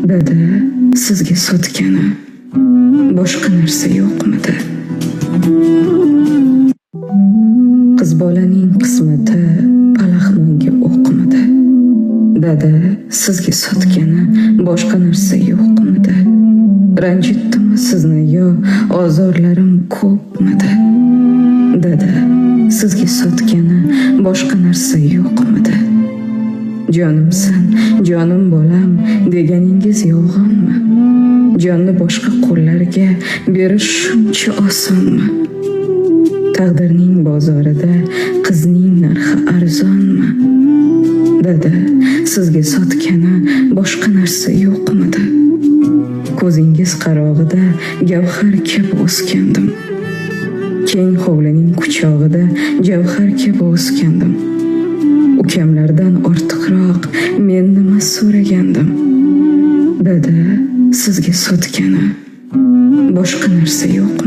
Dada, sizga sotgani boshqa narsa yo'qmidi? Qiz bolaning qismati palaxmonga o'qmidi? Dada, sizga sotgani boshqa narsa yo'qmidi? Ranjitdimi sizni yo ozorlarim ko'pmidi? Dada, sizga sotgani boshqa narsa yo'qmidi? Jonimsan, jonim bolam deganingiz yolg'onmi? Jonni boshqa qo'llarga berish shuncha osonmi? Taqdirning bozorida qizning narxi arzonmi? Dada, sizga sotgani boshqa narsa yo'qmidi? Ko'zingiz qarog'ida gavhar kabi o'sgandim. Keng hovlining quchog'ida javhar kabi o'sgandim. Ukamlardan ortiqroq men nima so'ragandim? Dada, sizga sotgani boshqa narsa yo'q.